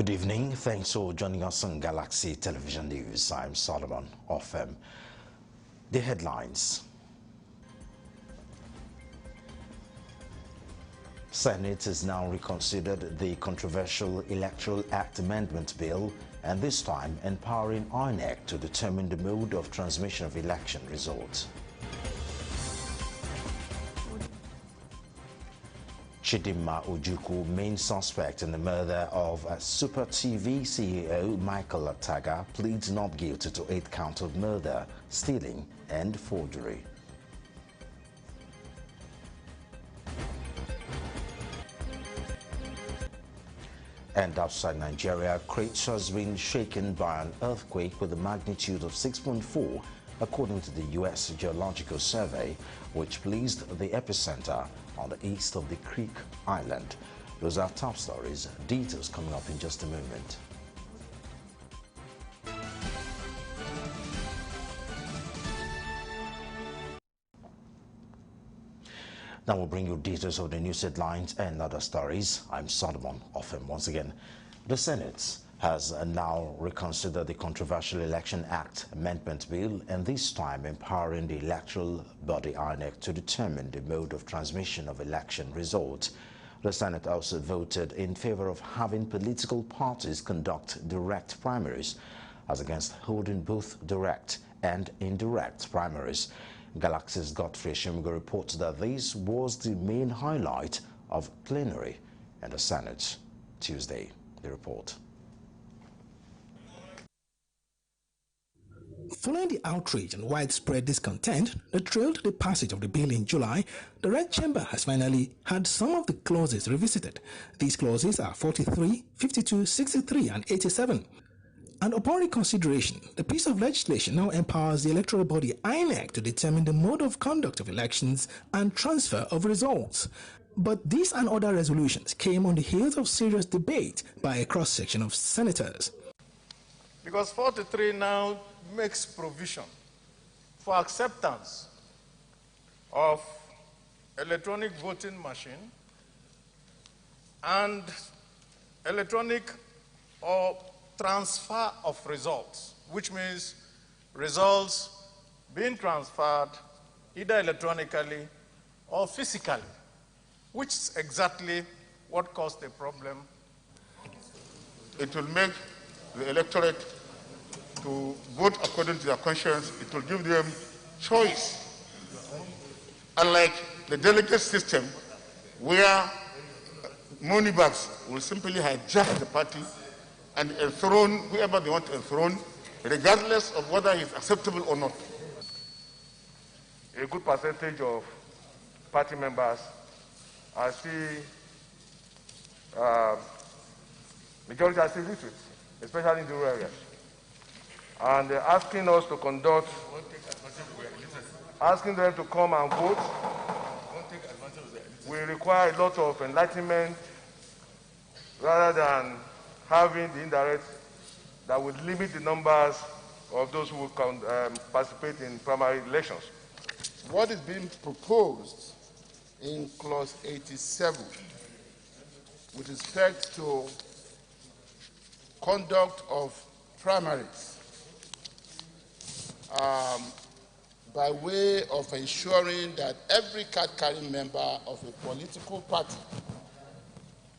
Good evening. Thanks for joining us on Galaxy Television News. I'm Solomon Ofem. The headlines. Senate has now reconsidered the controversial Electoral Act Amendment Bill, and this time empowering INEC to determine the mode of transmission of election results. Chidinma Ojukwu, main suspect in the murder of Super TV CEO Michael Ataga, pleads not guilty to 8 counts of murder, stealing and forgery. And outside Nigeria, Crete has been shaken by an earthquake with a magnitude of 6.4, according to the U.S. Geological Survey, which placed the epicenter on the east of the Creek Island. Those are top stories. Details coming up in just a moment. Now we'll bring you details of the news headlines and other stories. I'm Solomon Ofem. Once again, the Senate has now reconsidered the controversial Election Act Amendment Bill, and this time empowering the electoral body INEC to determine the mode of transmission of election results. The Senate also voted in favor of having political parties conduct direct primaries, as against holding both direct and indirect primaries. Galaxy's Godfrey Shimgo reports that this was the main highlight of plenary in the Senate Tuesday. The report. Following the outrage and widespread discontent that trailed the passage of the bill in July, the Red Chamber has finally had some of the clauses revisited. These clauses are 43, 52, 63, and 87. And upon reconsideration, the piece of legislation now empowers the electoral body INEC to determine the mode of conduct of elections and transfer of results. But these and other resolutions came on the heels of serious debate by a cross-section of senators. Because 43 now makes provision for acceptance of electronic voting machine and electronic or transfer of results, which means results being transferred either electronically or physically, which is exactly what caused the problem. It will make the electorate to vote according to their conscience. It will give them choice. Unlike the delegate system, where money bags will simply hijack the party and enthrone whoever they want to enthrone, regardless of whether he's acceptable or not. A good percentage of party members are still, majority are still literate, especially in the rural areas. And they're asking us to conduct, asking them to come and vote. We require a lot of enlightenment rather than having the indirect that would limit the numbers of those who will participate in primary elections. What is being proposed in clause 87 with respect to conduct of primaries by way of ensuring that every card-carrying member of a political party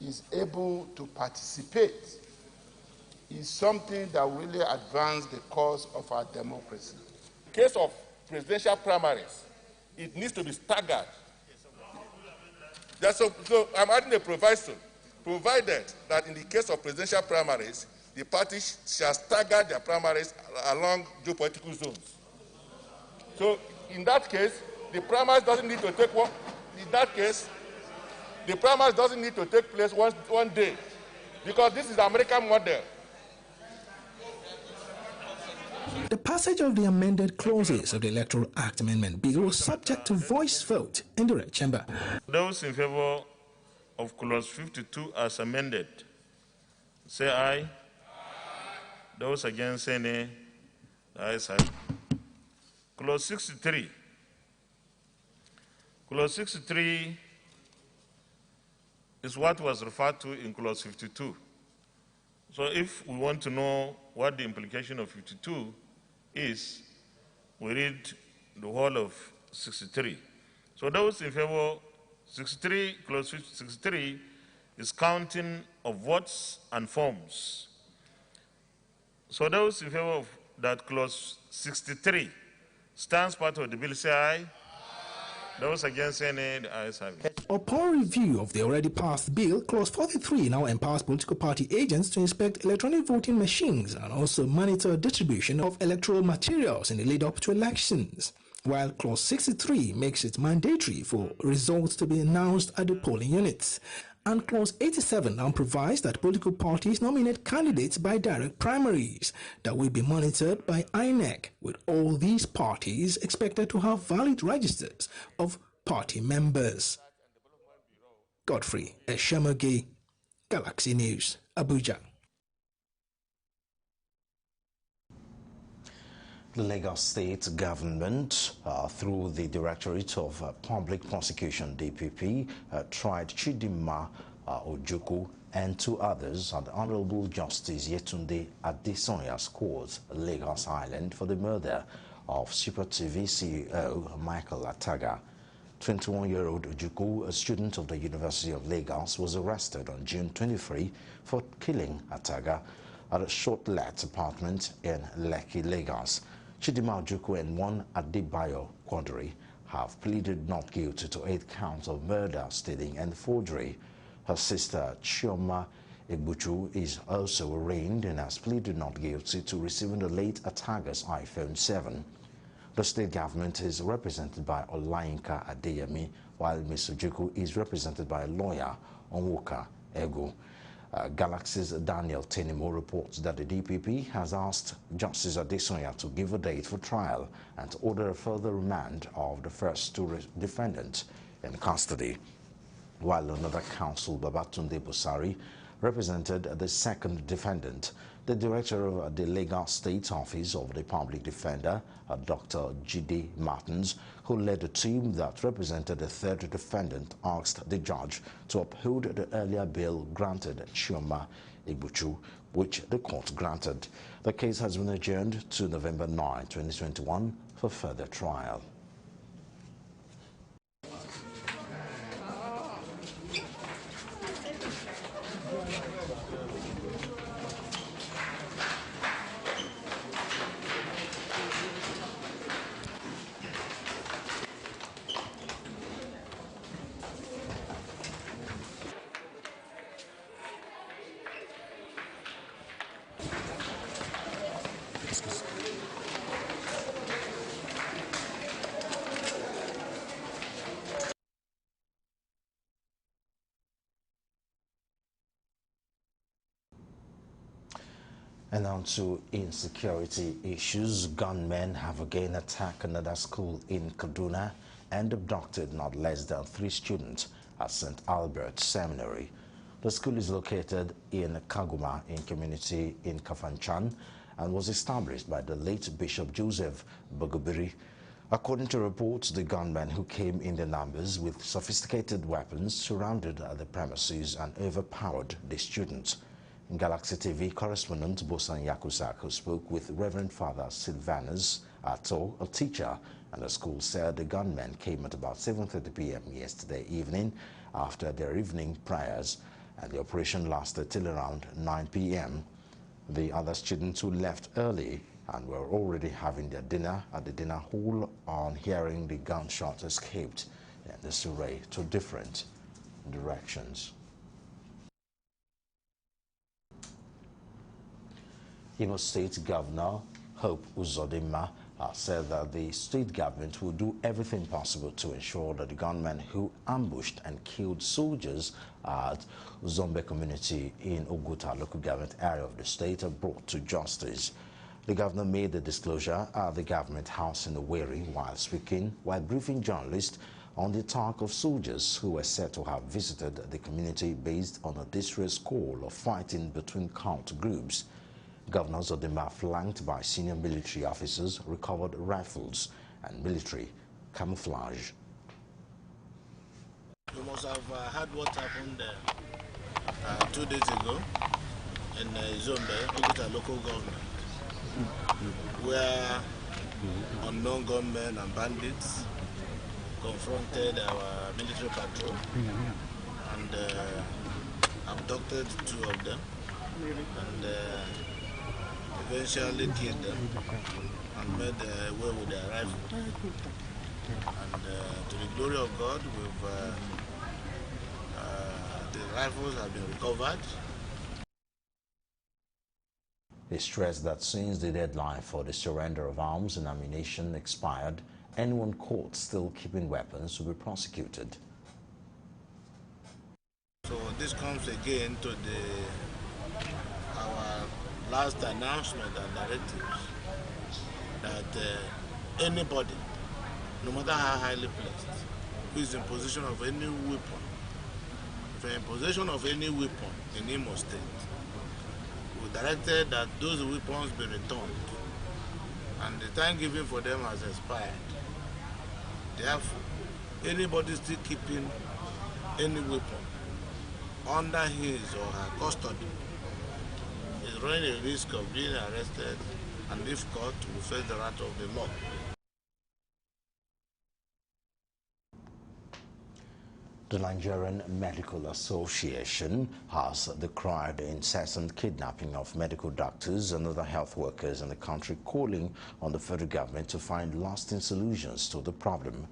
is able to participate is something that will really advance the cause of our democracy. In case of presidential primaries, it needs to be staggered. So I'm adding a proviso, provided that in the case of presidential primaries, the parties shall stagger their primaries along geopolitical zones. So in that case, the primaries doesn't need to take the primaries doesn't need to take place one day, because this is the American model. The passage of the amended clauses of the Electoral Act Amendment Bill was subject to voice vote in the Red Chamber. Those in favor of clause 52 as amended, say aye. Aye. Those against, say nay. The ayes have it. Clause 63. Clause 63 is what was referred to in clause 52, So if we want to know what the implication of 52 is, we read the whole of 63. So those in favor, 63, clause 63 is counting of votes and forms. So those in favor of that clause 63 stands part of the bill, say aye. Those against, say nay. The ayes have it. Upon review of the already passed bill, Clause 43 now empowers political party agents to inspect electronic voting machines and also monitor distribution of electoral materials in the lead-up to elections, while Clause 63 makes it mandatory for results to be announced at the polling units. And Clause 87 now provides that political parties nominate candidates by direct primaries that will be monitored by INEC, with all these parties expected to have valid registers of party members. Godfrey Eshemoge, Galaxy News, Abuja. The Lagos State government, through the Directorate of Public Prosecution, DPP, tried Chidinma Ojukwu and two others at the Honorable Justice Yetunde Adesonya's court, Lagos Island, for the murder of Super TV CEO Michael Ataga. 21-year-old Ojukwu, a student of the University of Lagos, was arrested on June 23 for killing Ataga at a short-let apartment in Lekki, Lagos. Chidinma Ojukwu and one Adebayo Quadri have pleaded not guilty to 8 counts of murder, stealing, and forgery. Her sister Chioma Egbuchu is also arraigned and has pleaded not guilty to receiving the late Ataga's iPhone 7. The state government is represented by Olayinka Adeyemi, while Ms. Ojukwu is represented by lawyer Onwuka Ego. Galaxy's Daniel Tenimo reports that the DPP has asked Justice Adesonya to give a date for trial and to order a further remand of the first two defendants in custody, while another counsel, Babatunde Busari, represented the second defendant. The director of the Lagos State Office of the Public Defender, Dr. Jide Martins, who led the team that represented the third defendant, asked the judge to uphold the earlier bail granted Chioma Egbuchu, which the court granted. The case has been adjourned to November 9, 2021 for further trial. And on to insecurity issues. Gunmen have again attacked another school in Kaduna and abducted not less than 3 students at St. Albert's Seminary. The school is located in Kaguma in community in Kafanchan and was established by the late Bishop Joseph Bagubiri. According to reports, the gunmen who came in their numbers with sophisticated weapons surrounded the premises and overpowered the students. Galaxy TV correspondent Bosan Yakusak, who spoke with Reverend Father Silvanus Ato, a teacher at the school, said the gunmen came at about 7:30 p.m. yesterday evening after their evening prayers, and the operation lasted till around 9 p.m. The other students who left early and were already having their dinner at the dinner hall, on hearing the gunshot, escaped in disarray to different directions. Imo State Governor Hope Uzodinma said that the state government will do everything possible to ensure that the gunmen who ambushed and killed soldiers at Zombe community in Oguta local government area of the state are brought to justice. The governor made the disclosure at the government house in Owerri while briefing journalists on the attack of soldiers who were said to have visited the community based on a distress call of fighting between cult groups. Governor Uzodinma, flanked by senior military officers, recovered rifles and military camouflage. You must have heard what happened 2 days ago in Zombe, Oguta local government, where unknown gunmen and bandits confronted our military patrol and abducted 2 of them and eventually killed them and made away with their rifles. And to the glory of God, the rifles have been recovered. They stressed that since the deadline for the surrender of arms and ammunition expired, anyone caught still keeping weapons will be prosecuted. So this comes again to our last announcement and directives that anybody, no matter how highly placed, who is in possession of any weapon, if you're in possession of any weapon in Imo State, we directed that those weapons be returned, and the time given for them has expired. Therefore, anybody still keeping any weapon under his or her custody is running a risk of being arrested, and if caught, will face the wrath of the law. The Nigerian Medical Association has decried the incessant kidnapping of medical doctors and other health workers in the country, calling on the federal government to find lasting solutions to the problem.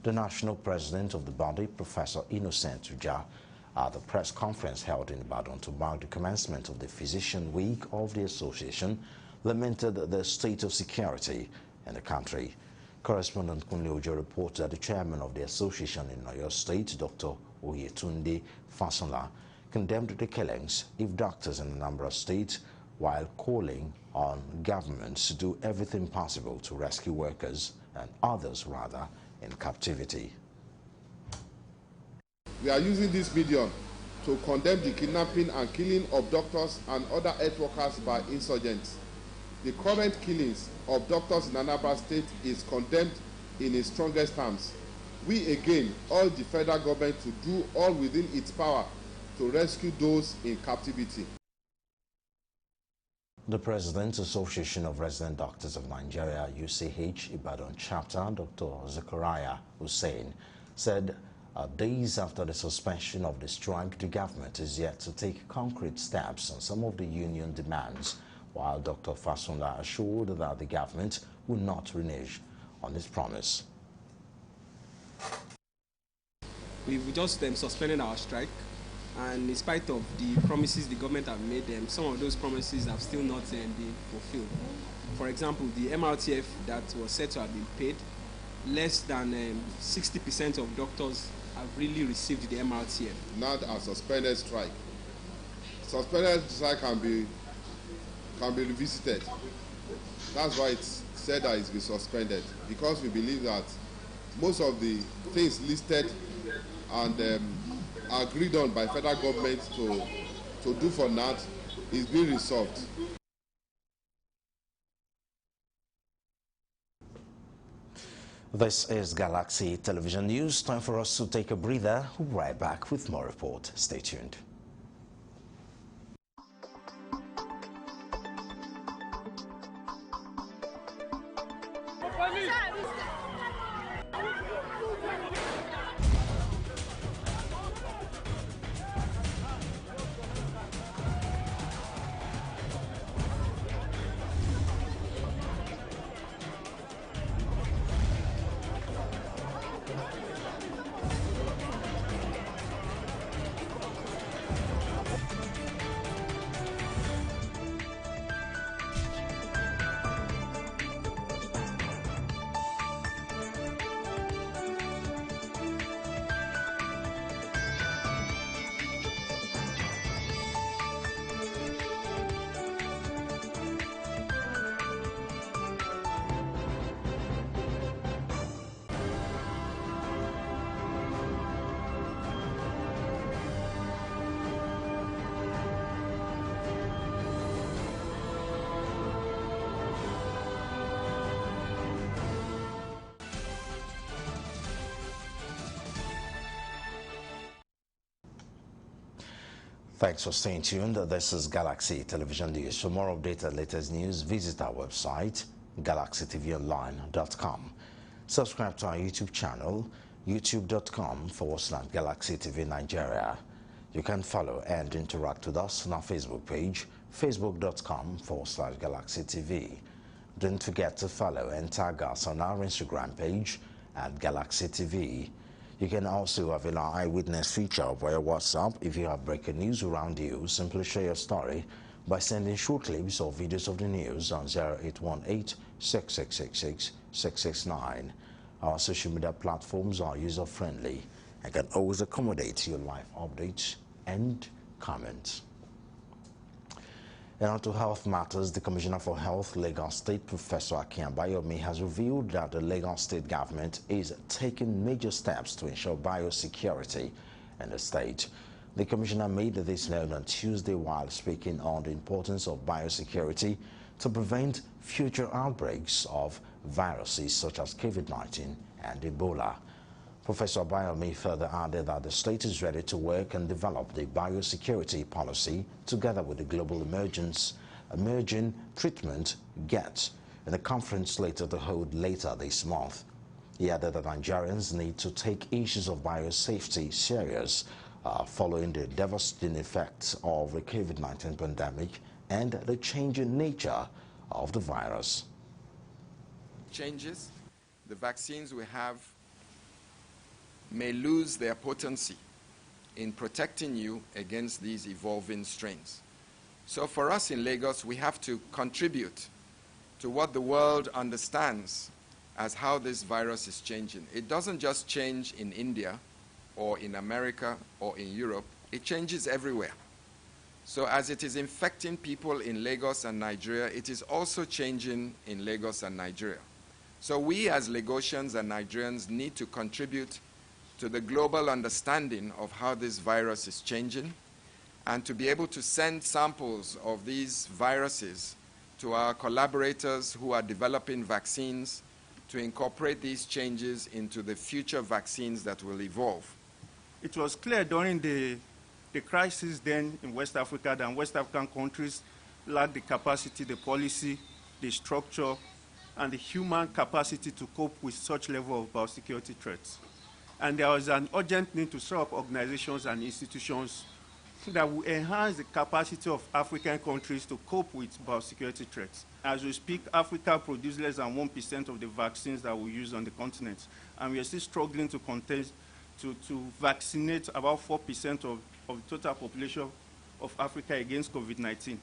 The national president of the body, Professor Innocent Uja, at a press conference held in Ibadan to mark the commencement of the Physician Week of the association, lamented the state of security in the country. Correspondent Kunle Ojo reports that the chairman of the association in Oyo State, Dr. Oyetunde Fasola, condemned the killings if doctors in Anambra State, while calling on governments to do everything possible to rescue workers and others, rather, in captivity. We are using this medium to condemn the kidnapping and killing of doctors and other health workers by insurgents. The current killings of doctors in Anambra State is condemned in its strongest terms. We again urge the federal government to do all within its power to rescue those in captivity. The President's Association of Resident Doctors of Nigeria, UCH Ibadan chapter, Dr. Zachariah Hussein, said days after the suspension of the strike, the government is yet to take concrete steps on some of the union demands, while Dr. Fasola assured that the government will not renege on its promise. We've just suspended our strike, and in spite of the promises the government have made, some of those promises have still not been fulfilled. For example, the MRTF that was said to have been paid, less than 60% of doctors have really received the MRTF. Not a suspended strike. Suspended strike can be revisited. That's why it's said that it's been suspended, because we believe that most of the things listed and agreed on by federal government to do for NAT is being resolved. This is Galaxy Television News. Time for us to take a breather. We'll be right back with more report. Stay tuned. Thanks for staying tuned. This is Galaxy Television News. For more updated latest news, visit our website, galaxytvonline.com. Subscribe to our YouTube channel, youtube.com/Galaxy TV Nigeria. You can follow and interact with us on our Facebook page, facebook.com/Galaxy TV. Don't forget to follow and tag us on our Instagram page at Galaxy TV. You can also avail our eyewitness feature via WhatsApp. If you have breaking news around you, simply share your story by sending short clips or videos of the news on 0818-6666-669. Our social media platforms are user-friendly and can always accommodate your live updates and comments. And on to health matters, the Commissioner for Health, Lagos State, Professor Akin Abayomi, has revealed that the Lagos State government is taking major steps to ensure biosecurity in the state. The Commissioner made this known on Tuesday while speaking on the importance of biosecurity to prevent future outbreaks of viruses such as COVID-19 and Ebola. Professor Abayomi further added that the state is ready to work and develop the biosecurity policy together with the Global Emerging Treatment GET in a conference slated to hold later this month. He added that Nigerians need to take issues of biosafety serious following the devastating effects of the COVID-19 pandemic and the changing nature of the virus. Changes, the vaccines we have may lose their potency in protecting you against these evolving strains. So for us in Lagos, we have to contribute to what the world understands as how this virus is changing. It doesn't just change in India or in America or in Europe, it changes everywhere. So as it is infecting people in Lagos and Nigeria, it is also changing in Lagos and Nigeria. So we as Lagosians and Nigerians need to contribute to the global understanding of how this virus is changing and to be able to send samples of these viruses to our collaborators who are developing vaccines to incorporate these changes into the future vaccines that will evolve. It was clear during the crisis then in West Africa that West African countries lacked the capacity, the policy, the structure, and the human capacity to cope with such level of biosecurity threats. And there was an urgent need to set up organizations and institutions that will enhance the capacity of African countries to cope with biosecurity threats. As we speak, Africa produces less than 1% of the vaccines that we use on the continent, and we are still struggling to vaccinate about 4% of the total population of Africa against COVID-19.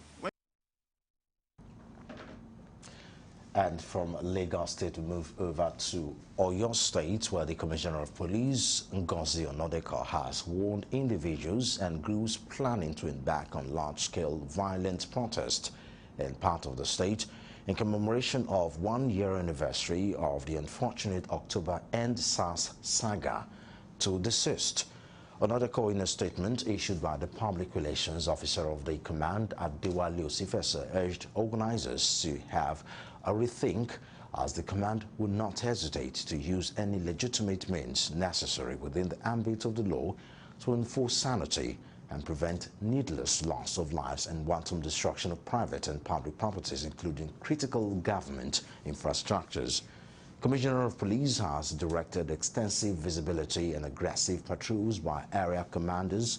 And from Lagos State, we move over to Oyo State, where the Commissioner of Police, Ngozi Onodeka, has warned individuals and groups planning to embark on large-scale violent protest in part of the state in commemoration of 1-year anniversary of the unfortunate October End SARS saga to desist. Onodeka, in a statement issued by the Public Relations Officer of the Command, Adewale Osifese, urged organizers to have a rethink, as the command would not hesitate to use any legitimate means necessary within the ambit of the law to enforce sanity and prevent needless loss of lives and wanton destruction of private and public properties, including critical government infrastructures. Commissioner of Police has directed extensive visibility and aggressive patrols by area commanders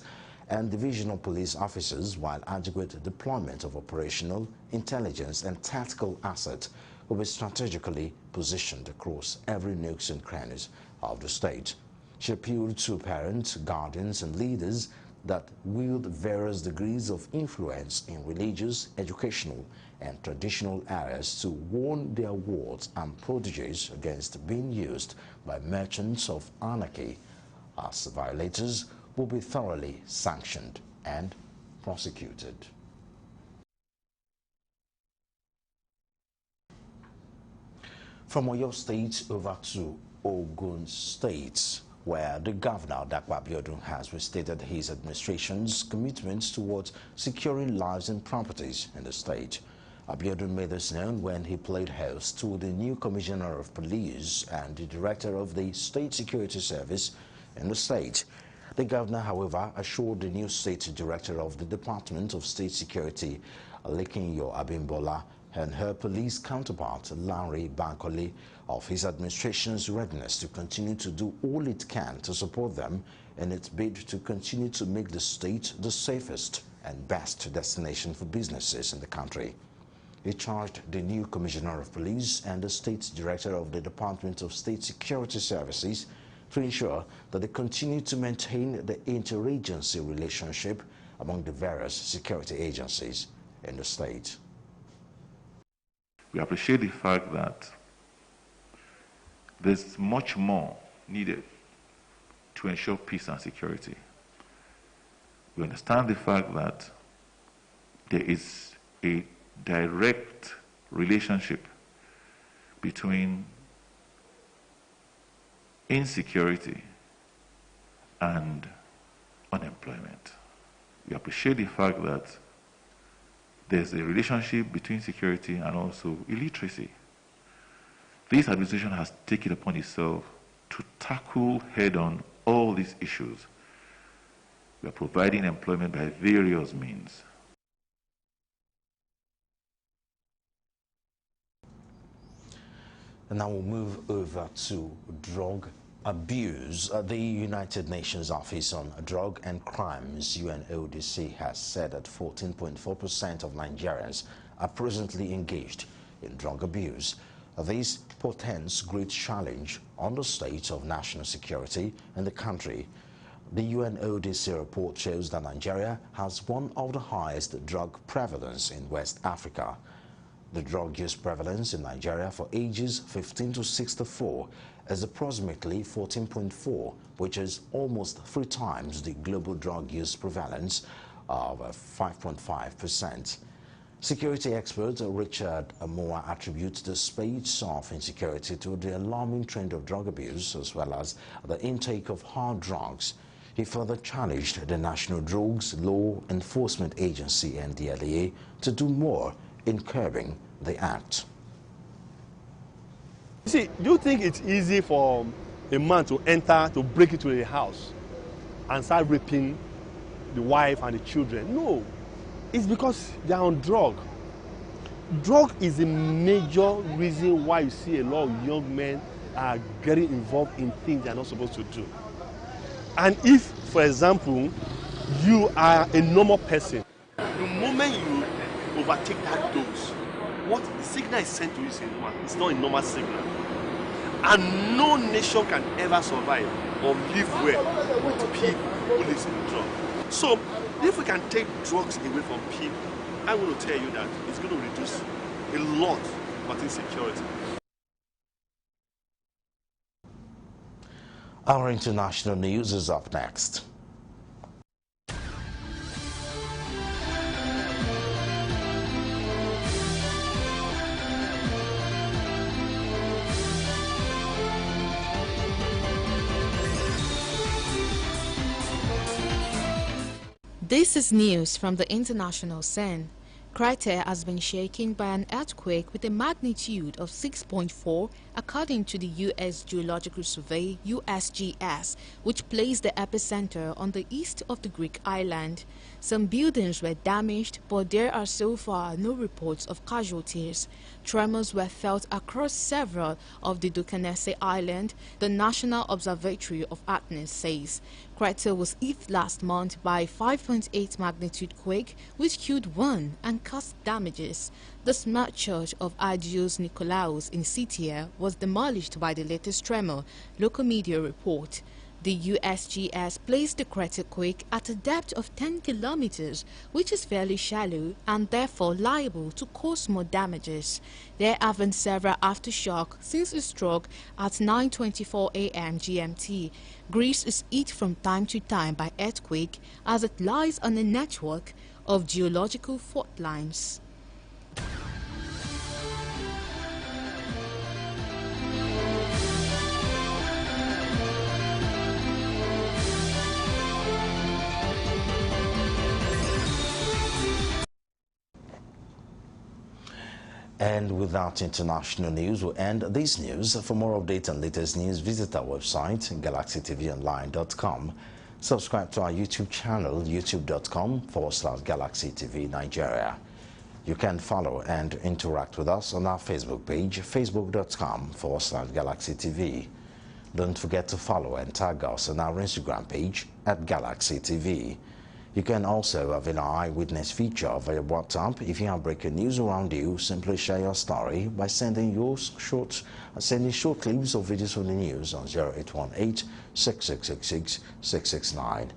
and divisional police officers, while adequate deployment of operational, intelligence and tactical assets will be strategically positioned across every nooks and crannies of the state. She appealed to parents, guardians and leaders that wield various degrees of influence in religious, educational and traditional areas to warn their wards and proteges against being used by merchants of anarchy, as violators will be thoroughly sanctioned and prosecuted. From Oyo State over to Ogun State, where the Governor, Dapo Abiodun, has restated his administration's commitments towards securing lives and properties in the state. Abiodun made this known when he played host to the new Commissioner of Police and the Director of the State Security Service in the state. The governor, however, assured the new state director of the Department of State Security, Lekinyo Abimbola, and her police counterpart, Larry Bankole, of his administration's readiness to continue to do all it can to support them in its bid to continue to make the state the safest and best destination for businesses in the country. He charged the new Commissioner of Police and the State Director of the Department of State Security Services to ensure that they continue to maintain the interagency relationship among the various security agencies in the state. We appreciate the fact that there's much more needed to ensure peace and security. We understand the fact that there is a direct relationship between insecurity and unemployment. We appreciate the fact that there's a relationship between security and also illiteracy. This administration has taken upon itself to tackle head-on all these issues. We are providing employment by various means. And now we'll move over to drug abuse. The United Nations Office on Drug and Crimes, UNODC, has said that 14.4% of Nigerians are presently engaged in drug abuse. This portends great challenge on the state of national security in the country. The UNODC report shows that Nigeria has one of the highest drug prevalence in West Africa. The drug use prevalence in Nigeria for ages 15 to 64 is approximately 14.4, which is almost 3 times the global drug use prevalence of 5.5%. Security expert Richard Amoa attributes the spate of insecurity to the alarming trend of drug abuse as well as the intake of hard drugs. He further challenged the National Drugs Law Enforcement Agency, NDLEA, to do more in curbing the act. See, do you think it's easy for a man to break into a house and start raping the wife and the children? No. It's because they are on drug. Drug is a major reason why you see a lot of young men are getting involved in things they are not supposed to do. And if, for example, you are a normal person, the moment you overtake that dose, what the signal is sent to you is it's not a normal signal. And no nation can ever survive or live well with people who listen to drugs. So, if we can take drugs away from people, I'm going to tell you that it's going to reduce a lot of insecurity. Our international news is up next. This is news from the international scene. Crete has been shaken by an earthquake with a magnitude of 6.4 according to the U.S. Geological Survey USGS, which placed the epicenter on the east of the Greek island. Some buildings were damaged, but there are so far no reports of casualties. Tremors were felt across several of the Dukanese Island, the National Observatory of Athens says. Crete was hit last month by 5.8 magnitude quake, which killed one and caused damages. The smart church of Agios Nikolaos in Sitia was demolished by the latest tremor, local media report. The USGS placed the Crete quake at a depth of 10 kilometers, which is fairly shallow and therefore liable to cause more damages. There have been several aftershocks since it struck at 9:24 a.m. GMT. Greece is hit from time to time by earthquake as it lies on a network of geological fault lines. And with that international news, we'll end this news. For more updates and latest news, visit our website, galaxytvonline.com. Subscribe to our YouTube channel, youtube.com/Galaxy TV Nigeria. You can follow and interact with us on our Facebook page, facebook.com/Galaxy TV. Don't forget to follow and tag us on our Instagram page @Galaxy TV. You can also avail our eyewitness feature via WhatsApp. If you have breaking news around you, simply share your story by sending short clips or videos of the news on 0818-6666-669.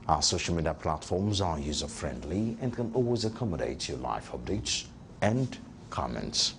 Our social media platforms are user-friendly and can always accommodate your live updates and comments.